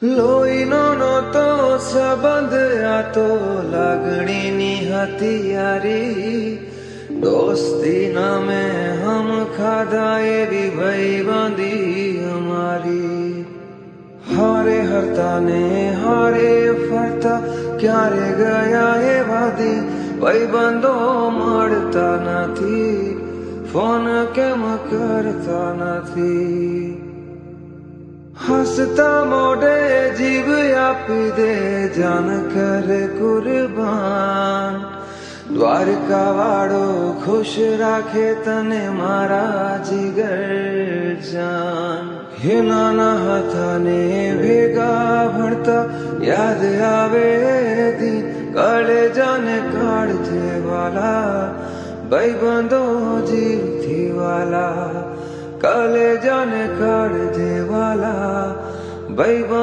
લોહીનો નહોતો સંબંધ, આ તો લાગણીની હતી યારી. દોસ્તી નામે હમ ખાધા એવી ભાઈબંધી અમારી. હારે હરતા ને હારે ફરતા ક્યારે ગયા એવા દી. ભાઈબંધો મળતા નથી, ફોન કેમ કરતા નથી. હસતા મોઢે જીવ આપી દે, જાન કરે કુરબાન. દ્વારકા વાળો ખુશ રાખે તને મારા જીગર જાન. હે નાના હતા ને ભેગા ભણતા, યાદ આવે દી કળેજાને કાઢજે વાલા. ભાઈબંધો જીવથી વાલા, કલેજાને કાઢજે વાલા. ભાઈબંધ